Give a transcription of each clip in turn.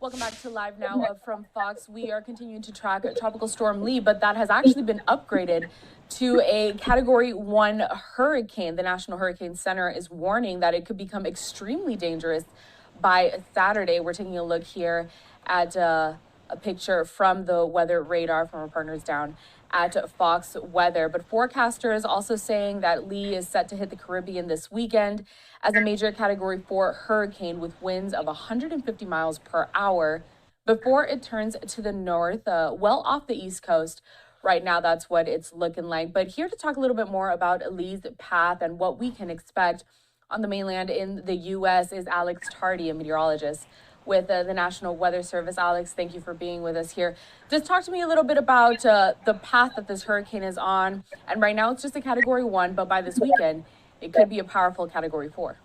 Welcome back to Live Now from Fox. We are continuing to track Tropical Storm Lee, but that has actually been upgraded to a Category 1 hurricane. The National Hurricane Center is warning that it could become extremely dangerous by Saturday. We're taking a look here at a picture from the weather radar from our partners down at Fox Weather. But forecasters also saying that Lee is set to hit the Caribbean this weekend as a major Category 4 hurricane with winds of 150 miles per hour before it turns to the north, well off the East Coast. Right now, that's what it's looking like. But here to talk a little bit more about Lee's path and what we can expect on the mainland in the U.S. is Alex Tardy, a meteorologist with the National Weather Service. Alex, thank you for being with us here. Just talk to me a little bit about the path that this hurricane is on. And right now it's just a Category 1, but by this weekend, it could be a powerful Category 4.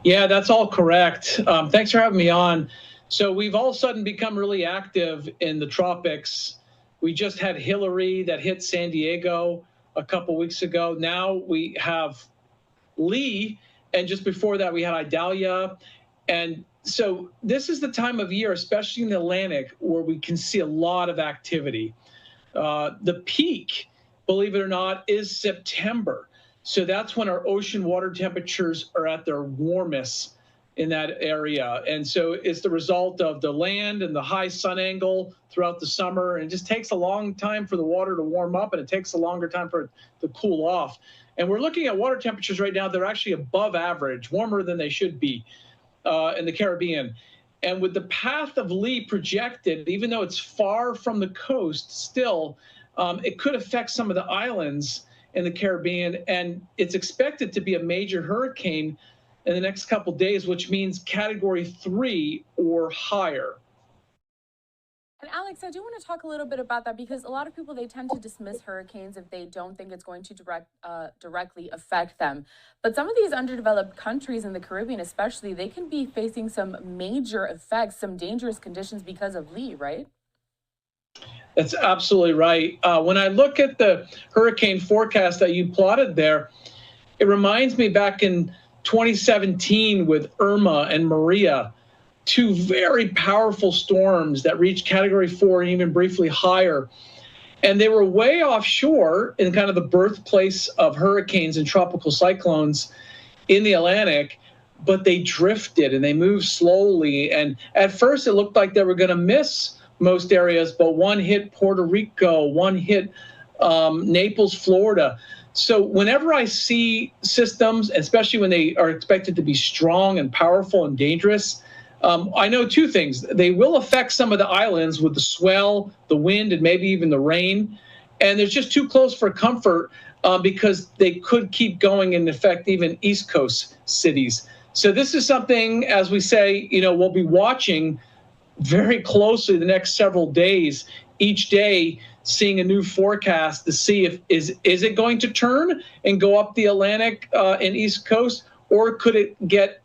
Yeah, that's all correct. Thanks for having me on. So we've all of a sudden become really active in the tropics. We just had Hillary that hit San Diego a couple weeks ago. Now we have Lee, and just before that we had Idalia. And so this is the time of year, especially in the Atlantic, where we can see a lot of activity. The peak, believe it or not, is September. So that's when our ocean water temperatures are at their warmest in that area. And so it's the result of the land and the high sun angle throughout the summer. And it just takes a long time for the water to warm up, and it takes a longer time for it to cool off. And we're looking at water temperatures right now. They're actually above average, warmer than they should be in the Caribbean. And with the path of Lee projected, even though it's far from the coast still, it could affect some of the islands in the Caribbean. And it's expected to be a major hurricane in the next couple of days, which means Category 3 or higher. And Alex, I do want to talk a little bit about that because a lot of people, they tend to dismiss hurricanes if they don't think it's going to directly affect them. But some of these underdeveloped countries in the Caribbean, especially, they can be facing some major effects, some dangerous conditions because of Lee, right? That's absolutely right. When I look at the hurricane forecast that you plotted there, it reminds me back in 2017 with Irma and Maria, two very powerful storms that reached Category 4 and even briefly higher. And they were way offshore in kind of the birthplace of hurricanes and tropical cyclones in the Atlantic, but they drifted and they moved slowly. And at first it looked like they were going to miss most areas, but one hit Puerto Rico, one hit Naples, Florida. So whenever I see systems, especially when they are expected to be strong and powerful and dangerous, I know two things. They will affect some of the islands with the swell, the wind, and maybe even the rain. And they're just too close for comfort because they could keep going and affect even East Coast cities. So this is something, as we say, we'll be watching very closely the next several days, each day seeing a new forecast to see if is it going to turn and go up the Atlantic and East Coast, or could it get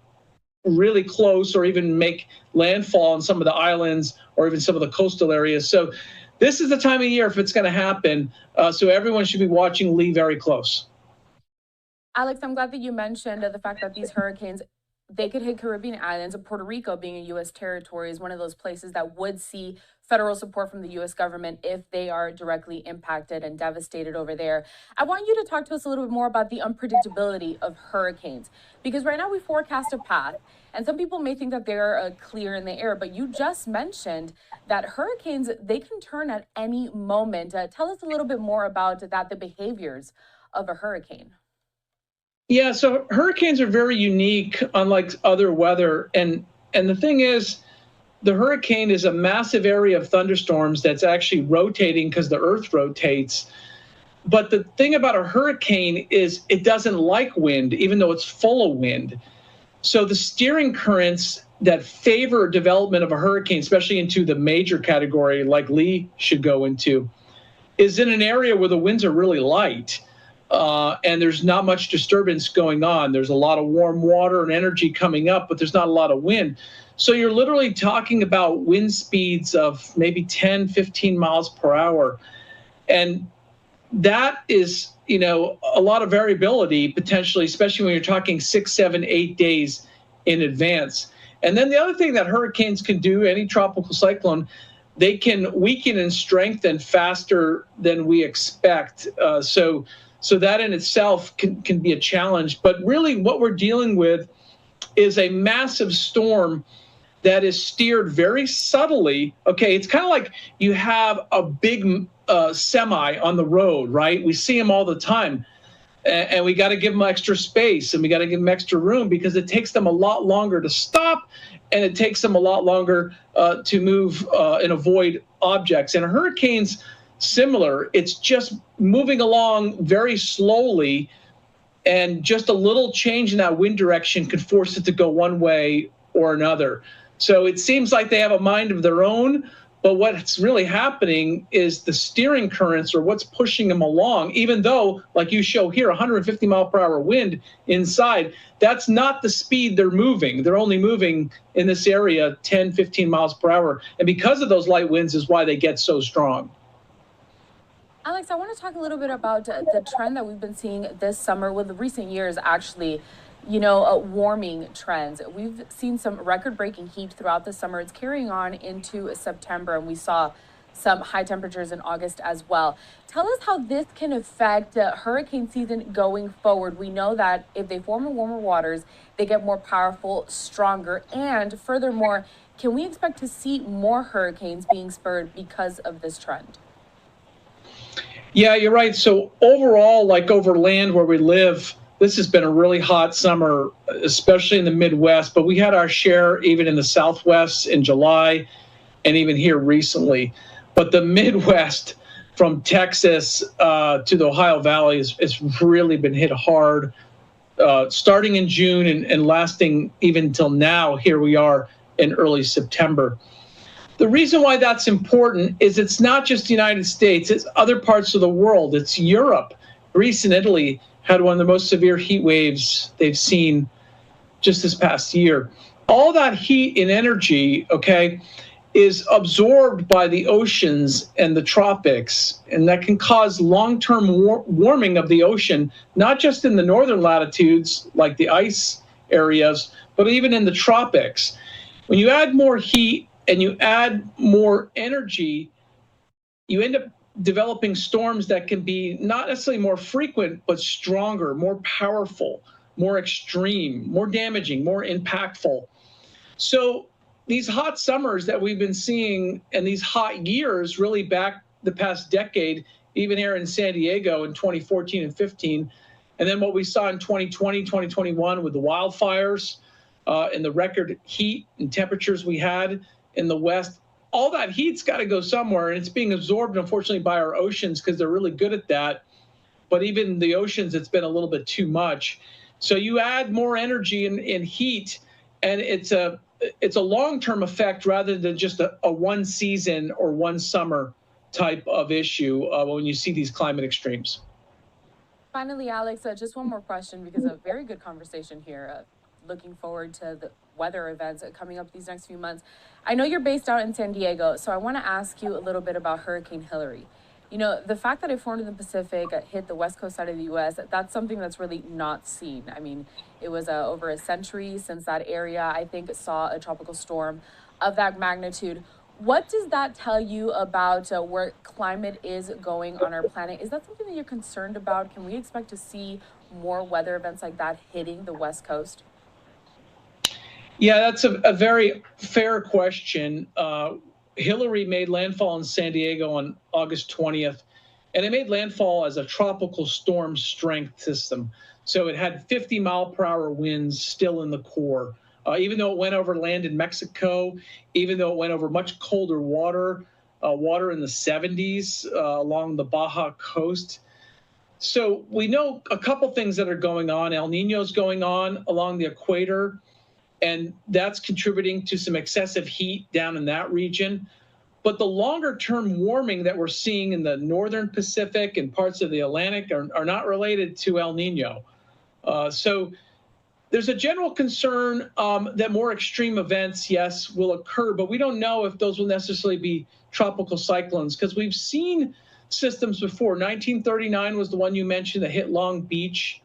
really close or even make landfall on some of the islands or even some of the coastal areas. So this is the time of year if it's going to happen. So everyone should be watching Lee very close. Alex, I'm glad that you mentioned the fact that these hurricanes, they could hit Caribbean islands, and Puerto Rico, being a U.S. territory, is one of those places that would see federal support from the U.S. government if they are directly impacted and devastated over there. I want you to talk to us a little bit more about the unpredictability of hurricanes, because right now we forecast a path, and some people may think that they're clear in the air, but you just mentioned that hurricanes, they can turn at any moment. Tell us a little bit more about that, the behaviors of a hurricane. Yeah, so hurricanes are very unique, unlike other weather. And the thing is, the hurricane is a massive area of thunderstorms that's actually rotating because the earth rotates. But the thing about a hurricane is it doesn't like wind, even though it's full of wind. So the steering currents that favor development of a hurricane, especially into the major category like Lee should go into, is in an area where the winds are really light. And there's not much disturbance going on. There's a lot of warm water and energy coming up, but there's not a lot of wind. So you're literally talking about wind speeds of maybe 10, 15 miles per hour. And that is, a lot of variability potentially, especially when you're talking 6, 7, 8 days in advance. And then the other thing that hurricanes can do, any tropical cyclone, they can weaken and strengthen faster than we expect. So that in itself can be a challenge. But really what we're dealing with is a massive storm that is steered very subtly. Okay, it's kind of like you have a big semi on the road, right? We see them all the time. And we got to give them extra space, and we got to give them extra room, because it takes them a lot longer to stop, and it takes them a lot longer to move and avoid objects. And a hurricane's similar. It's just moving along very slowly, and just a little change in that wind direction could force it to go one way or another. So it seems like they have a mind of their own, but what's really happening is the steering currents are what's pushing them along, even though, like you show here, 150 mile per hour wind inside, that's not the speed they're moving. They're only moving in this area 10, 15 miles per hour. And because of those light winds is why they get so strong. Alex, I want to talk a little bit about the trend that we've been seeing this summer, with the recent years, actually, warming trends. We've seen some record-breaking heat throughout the summer. It's carrying on into September, and we saw some high temperatures in August as well. Tell us how this can affect hurricane season going forward. We know that if they form in warmer waters, they get more powerful, stronger, and furthermore, can we expect to see more hurricanes being spurred because of this trend? Yeah, you're right. So overall, like over land where we live, this has been a really hot summer, especially in the Midwest, but we had our share even in the Southwest in July, and even here recently. But the Midwest, from Texas to the Ohio Valley, has really been hit hard, starting in June and lasting even till now. Here we are in early September. The reason why that's important is it's not just the United States, it's other parts of the world. It's Europe. Greece and Italy had one of the most severe heat waves they've seen just this past year. All that heat and energy, okay, is absorbed by the oceans and the tropics, and that can cause long-term warming of the ocean, not just in the northern latitudes like the ice areas, but even in the tropics. When you add more heat and you add more energy, you end up developing storms that can be not necessarily more frequent, but stronger, more powerful, more extreme, more damaging, more impactful. So these hot summers that we've been seeing, and these hot years really back the past decade, even here in San Diego in 2014 and 15, and then what we saw in 2020, 2021 with the wildfires and the record heat and temperatures we had in the West, all that heat's got to go somewhere, and it's being absorbed, unfortunately, by our oceans because they're really good at that. But even the oceans, it's been a little bit too much. So you add more energy and heat, and it's a long-term effect rather than just a one season or one summer type of issue when you see these climate extremes. Finally, Alex, just one more question, because a very good conversation here. Looking forward to the weather events coming up these next few months. I know you're based out in San Diego, so I want to ask you a little bit about Hurricane Hilary. The fact that it formed in the Pacific, hit the west coast side of the U.S., that's something that's really not seen. I mean, it was over a century since that area, I think, saw a tropical storm of that magnitude. What does that tell you about where climate is going on our planet? Is that something that you're concerned about? Can we expect to see more weather events like that hitting the West Coast? Yeah, that's a very fair question. Hilary made landfall in San Diego on August 20th, and it made landfall as a tropical storm strength system. So it had 50 mile per hour winds still in the core. Even though it went over land in Mexico, even though it went over much colder water in the 70s along the Baja coast. So we know a couple things that are going on. El Nino's going on along the equator, and that's contributing to some excessive heat down in that region. But the longer-term warming that we're seeing in the northern Pacific and parts of the Atlantic are not related to El Nino. So there's a general concern that more extreme events, yes, will occur, but we don't know if those will necessarily be tropical cyclones, because we've seen systems before. 1939 was the one you mentioned that hit Long Beach.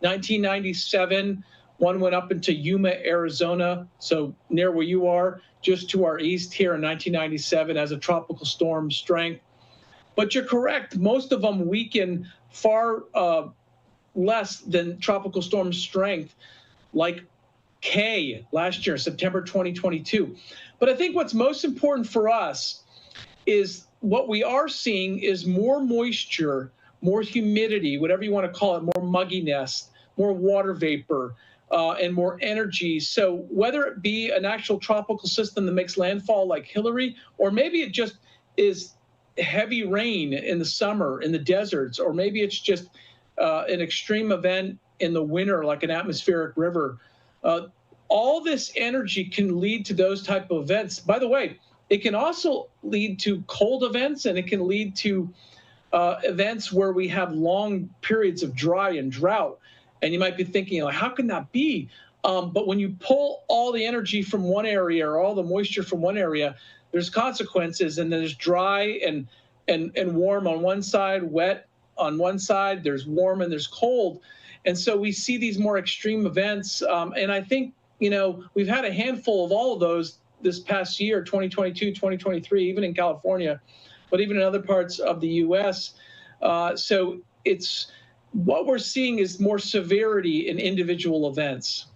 1997 One went up into Yuma, Arizona, so near where you are, just to our east here in 1997 as a tropical storm strength. But you're correct. Most of them weaken far less than tropical storm strength, like K last year, September 2022. But I think what's most important for us is what we are seeing is more moisture, more humidity, whatever you want to call it, more mugginess, more water vapor, and more energy. So whether it be an actual tropical system that makes landfall like Hillary, or maybe it just is heavy rain in the summer in the deserts, or maybe it's just an extreme event in the winter like an atmospheric river, all this energy can lead to those type of events. By the way, it can also lead to cold events, and it can lead to events where we have long periods of dry and drought. And you might be thinking, like, how can that be? But when you pull all the energy from one area or all the moisture from one area, there's consequences, and there's dry and warm on one side, wet on one side, there's warm and there's cold. And so we see these more extreme events. And I think, we've had a handful of all of those this past year, 2022, 2023, even in California, but even in other parts of the U.S. So it's what we're seeing is more severity in individual events.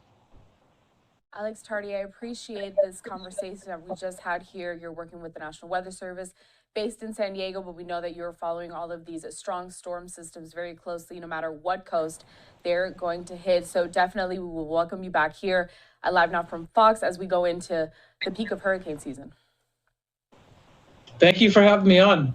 Alex Tardy, I appreciate this conversation that we just had here. You're working with the National Weather Service based in San Diego, but we know that you're following all of these strong storm systems very closely, no matter what coast they're going to hit. So definitely we will welcome you back here at Live Now from Fox as we go into the peak of hurricane season. Thank you for having me on.